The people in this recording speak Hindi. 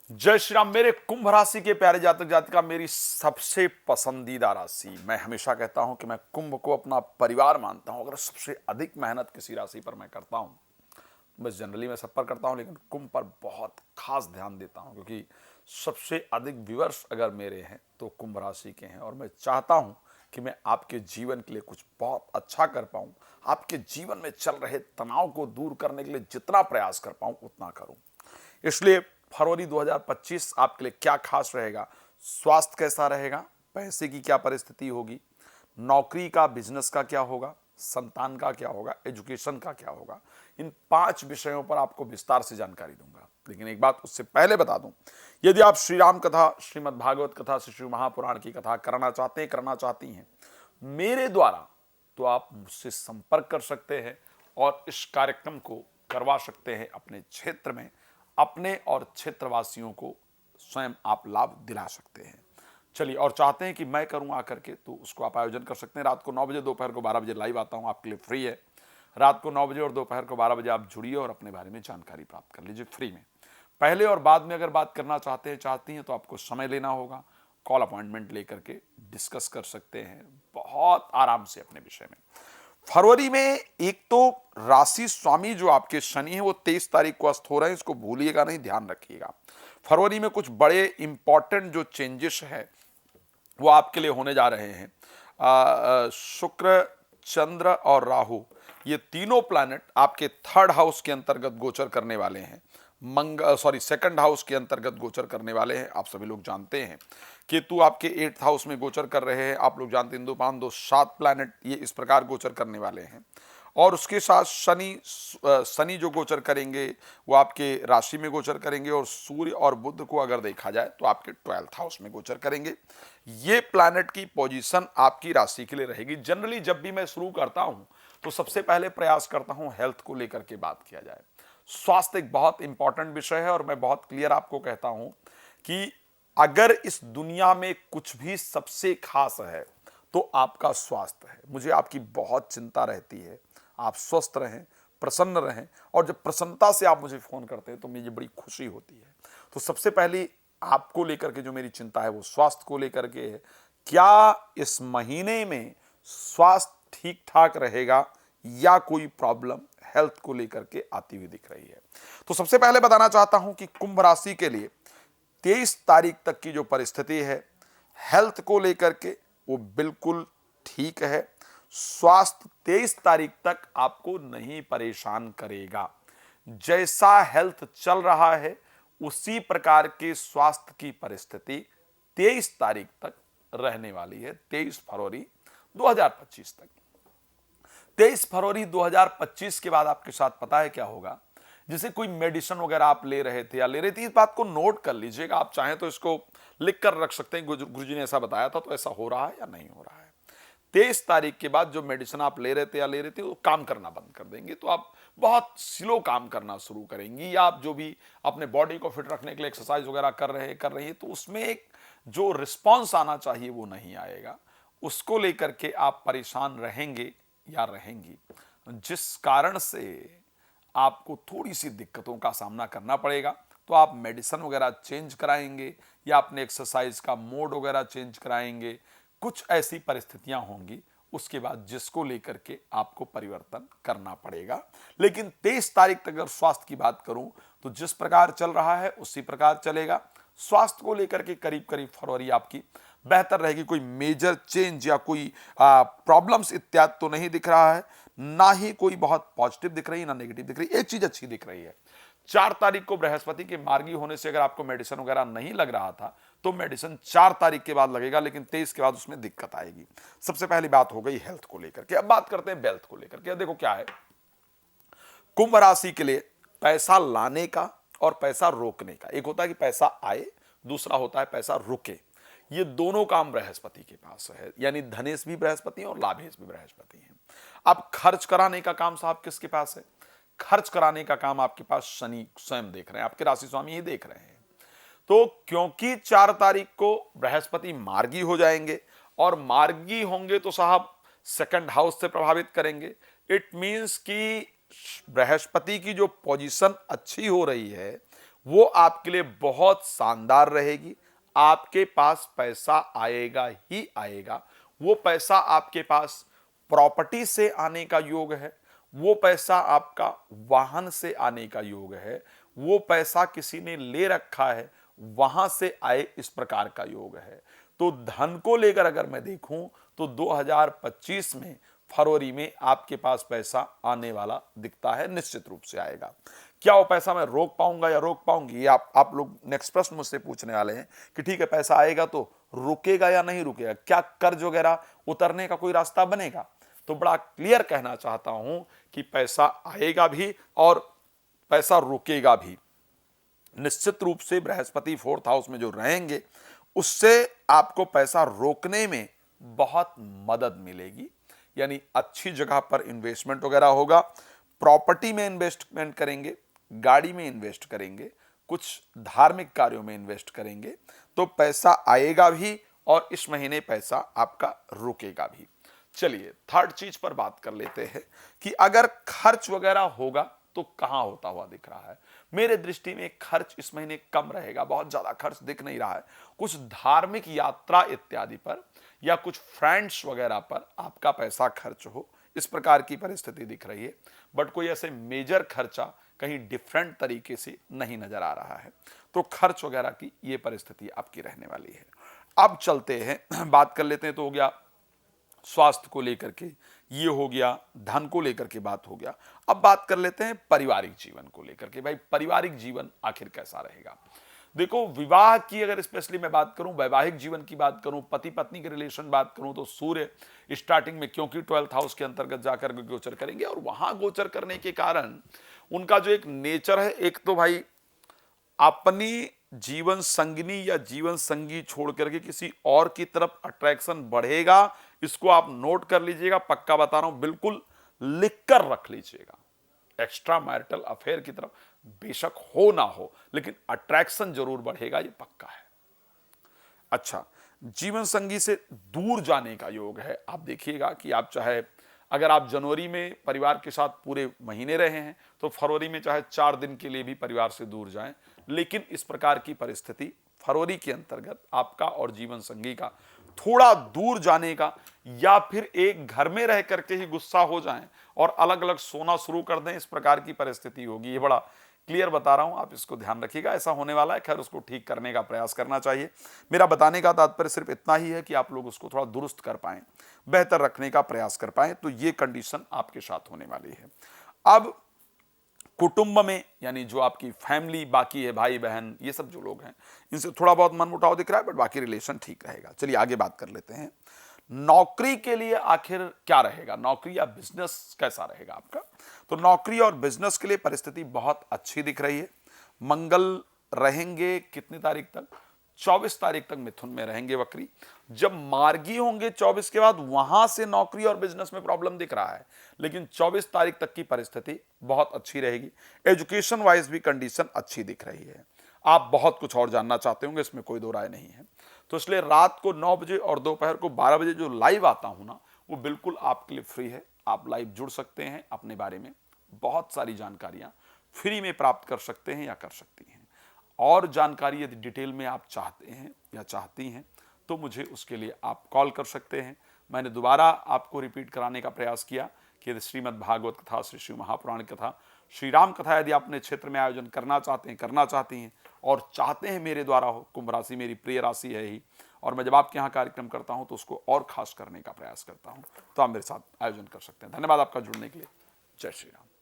जय श्री राम। मेरे कुंभ राशि के प्यारे जातक जातिका, मेरी सबसे पसंदीदा राशि। मैं हमेशा कहता हूं कि मैं कुंभ को अपना परिवार मानता हूं। अगर सबसे अधिक मेहनत किसी राशि पर मैं करता हूं, बस जनरली मैं सब पर करता हूं, लेकिन कुंभ पर बहुत खास ध्यान देता हूं, क्योंकि सबसे अधिक व्यूअर्स अगर मेरे हैं तो कुंभ राशि के हैं। और मैं चाहता हूं कि मैं आपके जीवन के लिए कुछ बहुत अच्छा कर पाऊं, आपके जीवन में चल रहे तनाव को दूर करने के लिए जितना प्रयास कर पाऊं उतना करूं। इसलिए फरवरी 2025 आपके लिए क्या खास रहेगा, स्वास्थ्य कैसा रहेगा, पैसे की क्या परिस्थिति होगी, नौकरी का बिजनेस का क्या होगा, संतान का क्या होगा, एजुकेशन का क्या होगा, इन 5 विषयों पर आपको विस्तार से जानकारी दूंगा। लेकिन एक बात उससे पहले बता दूं, यदि आप श्री राम कथा, श्रीमद् भागवत कथा, श्री शिव महापुराण की कथा करना चाहते हैं, करना चाहती हैं मेरे द्वारा, तो आप मुझसे संपर्क कर सकते हैं और इस कार्यक्रम को करवा सकते हैं अपने क्षेत्र में। अपने और क्षेत्रवासियों को स्वयं आप लाभ दिला सकते हैं। चलिए, और चाहते हैं कि मैं करूं आकर के, तो उसको आप आयोजन कर सकते हैं। रात को 9 बजे, दोपहर को 12 बजे लाइव आता हूं, आपके लिए फ्री है। रात को 9 बजे और दोपहर को 12 बजे आप जुड़िए और अपने बारे में जानकारी प्राप्त कर लीजिए फ्री में। पहले और बाद में अगर बात करना चाहते हैं, चाहती हैं, तो आपको समय लेना होगा। कॉल अपॉइंटमेंट लेकर के डिस्कस कर सकते हैं बहुत आराम से अपने विषय में। फरवरी में एक तो राशि स्वामी जो आपके शनि है वो 23 तारीख को अस्त हो रहे हैं, इसको भूलिएगा नहीं, ध्यान रखिएगा। फरवरी में कुछ बड़े इंपॉर्टेंट जो चेंजेस है वो आपके लिए होने जा रहे हैं। शुक्र, चंद्र और राहु, ये तीनों प्लैनेट आपके 3rd हाउस के अंतर्गत गोचर करने वाले हैं। सेकंड हाउस के अंतर्गत गोचर करने वाले हैं। आप सभी लोग जानते हैं केतु आपके 8th हाउस में गोचर कर रहे हैं। आप लोग जानते हैं इंदुपान 7 प्लैनेट ये इस प्रकार गोचर करने वाले हैं। और उसके साथ शनि जो गोचर करेंगे वो आपके राशि में गोचर करेंगे, और सूर्य और बुध को अगर देखा जाए तो आपके 12th हाउस में गोचर करेंगे। ये प्लैनेट की पोजीशन आपकी राशि के लिए रहेगी। जनरली जब भी मैं शुरू करता हूं तो सबसे पहले प्रयास करता हूं हेल्थ को लेकर के बात किया जाए। स्वास्थ्य एक बहुत इंपॉर्टेंट विषय है, और मैं बहुत क्लियर आपको कहता हूं कि अगर इस दुनिया में कुछ भी सबसे खास है तो आपका स्वास्थ्य है। मुझे आपकी बहुत चिंता रहती है, आप स्वस्थ रहें, प्रसन्न रहें, और जब प्रसन्नता से आप मुझे फोन करते हैं तो मुझे बड़ी खुशी होती है। तो सबसे पहले आपको लेकर के जो मेरी चिंता है वो स्वास्थ्य को लेकर के है। क्या इस महीने में स्वास्थ्य ठीक ठाक रहेगा या कोई प्रॉब्लम हेल्थ को लेकर के आती हुई दिख रही है? तो सबसे पहले बताना चाहता हूं कि कुंभ राशि के लिए 23 तारीख तक की जो परिस्थिति है हेल्थ को लेकर के वो बिल्कुल ठीक है। स्वास्थ्य 23 तारीख तक आपको नहीं परेशान करेगा। जैसा हेल्थ चल रहा है उसी प्रकार के स्वास्थ्य की परिस्थिति 23 तारीख तक रहने वाली है। 23 फरवरी 2025 तक। 23 फरवरी 2025 के बाद आपके साथ पता है क्या होगा? जैसे कोई मेडिसिन वगैरह आप ले रहे थे या ले रही थी, इस बात को नोट कर लीजिएगा। आप चाहें तो इसको लिख कर रख सकते हैं, गुरुजी ने ऐसा बताया था, तो ऐसा हो रहा है या नहीं हो रहा है। 23 तारीख के बाद जो मेडिसिन आप ले रहे थे या ले रहे थे वो काम करना बंद कर देंगे, तो आप बहुत स्लो काम करना शुरू करेंगी। या आप जो भी अपने बॉडी को फिट रखने के लिए एक्सरसाइज वगैरह कर रही है, तो उसमें एक जो रिस्पॉन्स आना चाहिए वो नहीं आएगा। उसको लेकर के आप परेशान रहेंगे या रहेंगी, जिस कारण से आपको थोड़ी सी दिक्कतों का सामना करना पड़ेगा। तो आप मेडिसिन वगैरह चेंज कराएंगे या अपने एक्सरसाइज का मोड वगैरह चेंज कराएंगे। कुछ ऐसी परिस्थितियां होंगी उसके बाद जिसको लेकर के आपको परिवर्तन करना पड़ेगा। लेकिन 23 तारीख तक अगर स्वास्थ्य की बात करूं तो जिस प्रकार चल रहा है उसी प्रकार चलेगा। स्वास्थ्य को लेकर के करीब करीब फरवरी आपकी बेहतर रहेगी। कोई मेजर चेंज या कोई प्रॉब्लम्स इत्यादि तो नहीं दिख रहा है, ना ही कोई बहुत पॉजिटिव दिख रही है ना नेगेटिव दिख रही है। एक चीज अच्छी दिख रही है, 4 तारीख को बृहस्पति के मार्गी होने से अगर आपको मेडिसिन वगैरह नहीं लग रहा था तो मेडिसिन 4 तारीख के बाद लगेगा, लेकिन 23 के बाद उसमें दिक्कत आएगी। सबसे पहली बात हो गई हेल्थ को लेकर के। अब बात करते हैं वेल्थ को लेकर के। देखो क्या है, कुंभ राशि के लिए पैसा लाने का और पैसा रोकने का, एक होता है कि पैसा आए, दूसरा होता है पैसा रुके। ये दोनों काम बृहस्पति के पास है, यानी धनेश भी बृहस्पति है और लाभेश भी बृहस्पति है। अब खर्च कराने का काम साहब किसके पास है? खर्च कराने का काम आपके पास शनि स्वयं देख रहे हैं, आपके राशि स्वामी ही देख रहे हैं। तो क्योंकि 4 तारीख को बृहस्पति मार्गी हो जाएंगे, और मार्गी होंगे तो साहब 2nd हाउस से प्रभावित करेंगे। इट मींस कि बृहस्पति की जो पोजीशन अच्छी हो रही है वो आपके लिए बहुत शानदार रहेगी। आपके पास पैसा आएगा ही आएगा। वो पैसा आपके पास प्रॉपर्टी से आने का योग है, वो पैसा आपका वाहन से आने का योग है, वो पैसा किसी ने ले रखा है वहां से आए, इस प्रकार का योग है। तो धन को लेकर अगर मैं देखूं तो 2025 में फरवरी में आपके पास पैसा आने वाला दिखता है, निश्चित रूप से आएगा। क्या वो पैसा मैं रोक पाऊंगा या रोक पाऊंगी, ये आप लोग नेक्स्ट प्रश्न मुझसे पूछने वाले हैं कि ठीक है पैसा आएगा तो रुकेगा या नहीं रुकेगा, क्या कर्ज वगैरह उतरने का कोई रास्ता बनेगा। तो बड़ा क्लियर कहना चाहता हूं कि पैसा आएगा भी और पैसा रुकेगा भी। निश्चित रूप से बृहस्पति 4th हाउस में जो रहेंगे उससे आपको पैसा रोकने में बहुत मदद मिलेगी। यानी अच्छी जगह पर इन्वेस्टमेंट वगैरह होगा, प्रॉपर्टी में इन्वेस्टमेंट करेंगे, गाड़ी में इन्वेस्ट करेंगे, कुछ धार्मिक कार्यों में इन्वेस्ट करेंगे तो पैसा आएगा भी और इस महीने पैसा आपका रुकेगा भी। चलिए थर्ड चीज पर बात कर लेते हैं कि अगर खर्च वगैरह होगा तो कहां होता हुआ दिख रहा है। मेरे दृष्टि में खर्च इस महीने कम रहेगा, बहुत ज्यादा खर्च दिख नहीं रहा है। कुछ धार्मिक यात्रा इत्यादि पर या कुछ फ्रेंड्स वगैरह पर आपका पैसा खर्च हो, इस प्रकार की परिस्थिति दिख रही है। बट कोई ऐसे मेजर खर्चा कहीं डिफरेंट तरीके से नहीं नजर आ रहा है। तो खर्च वगैरह की ये परिस्थिति आपकी रहने वाली है। अब चलते हैं, बात कर लेते हैं। तो हो गया स्वास्थ्य को लेकर के, ये हो गया धन को लेकर के बात हो गया। अब बात कर लेते हैं पारिवारिक जीवन को लेकर के। भाई पारिवारिक जीवन आखिर कैसा रहेगा। देखो विवाह की अगर स्पेशली मैं बात करूं, वैवाहिक जीवन की बात करूं, पति पत्नी के रिलेशन बात करूं तो सूर्य स्टार्टिंग में, क्योंकि 12th हाउस के अंतर्गत जाकर गोचर करेंगे और वहां गोचर करने के कारण उनका जो एक नेचर है, एक तो भाई अपनी जीवन संगिनी या जीवन संगी छोड़ करके किसी और की तरफ अट्रैक्शन बढ़ेगा। इसको आप नोट कर लीजिएगा, पक्का बता रहा हूं, बिल्कुल लिख कर रख लीजिएगा। एक्स्ट्रा मैरिटल अफेयर की तरफ बेशक हो ना हो लेकिन अट्रैक्शन जरूर बढ़ेगा, ये पक्का है। अच्छा, जीवन संगी से दूर जाने का योग है। आप देखिएगा कि आप चाहे अगर आप जनवरी में परिवार के साथ पूरे महीने रहे हैं तो फरवरी में चाहे 4 दिन के लिए भी परिवार से दूर जाएं। लेकिन इस प्रकार की परिस्थिति फरवरी के अंतर्गत आपका और जीवन संगी का थोड़ा दूर जाने का, या फिर एक घर में रह करके ही गुस्सा हो जाएं और अलग अलग सोना शुरू कर दें, इस प्रकार की परिस्थिति होगी। ये बड़ा क्लियर बता रहा हूं, आप इसको ध्यान रखिएगा, ऐसा होने वाला है। खैर उसको ठीक करने का प्रयास करना चाहिए। मेरा बताने का तात्पर्य सिर्फ इतना ही है कि आप लोग उसको थोड़ा दुरुस्त कर पाएं, बेहतर रखने का प्रयास कर पाएं, तो ये कंडीशन आपके साथ होने वाली है। अब कुटुंब में यानी जो आपकी फैमिली बाकी है, भाई बहन ये सब जो लोग हैं, इनसे थोड़ा बहुत मनमुटाव दिख रहा है, बट बाकी रिलेशन ठीक रहेगा। चलिए आगे बात कर लेते हैं। नौकरी के लिए आखिर क्या रहेगा, नौकरी या बिजनेस कैसा रहेगा आपका। तो नौकरी और बिजनेस के लिए परिस्थिति बहुत अच्छी दिख रही है। मंगल रहेंगे कितनी तारीख तक, 24 तारीख तक मिथुन में रहेंगे वक्री। जब मार्गी होंगे 24 के बाद, वहां से नौकरी और बिजनेस में प्रॉब्लम दिख रहा है, लेकिन 24 तारीख तक की परिस्थिति बहुत अच्छी रहेगी। एजुकेशन वाइज भी कंडीशन अच्छी दिख रही है। आप बहुत कुछ और जानना चाहते होंगे, इसमें कोई दो राय नहीं है। तो इसलिए रात को 9 बजे और दोपहर को 12 बजे जो लाइव आता हूं ना, वो बिल्कुल आपके लिए फ्री है। आप लाइव जुड़ सकते हैं, अपने बारे में बहुत सारी जानकारियां फ्री में प्राप्त कर सकते हैं या कर सकती हैं। और जानकारी यदि डिटेल में आप चाहते हैं या चाहती हैं तो मुझे उसके लिए आप कॉल कर सकते हैं। मैंने दोबारा आपको रिपीट कराने का प्रयास किया कि श्रीमद् भागवत कथा, श्री शिव महापुराण कथा, श्री राम कथा यदि आप अपने क्षेत्र में आयोजन करना चाहते हैं, करना चाहती हैं और चाहते हैं मेरे द्वारा हो, कुंभ राशि मेरी प्रिय राशि है ही, और मैं जब आपके यहाँ कार्यक्रम करता हूँ तो उसको और खास करने का प्रयास करता हूँ, तो आप मेरे साथ आयोजन कर सकते हैं। धन्यवाद आपका जुड़ने के लिए। जय श्री राम।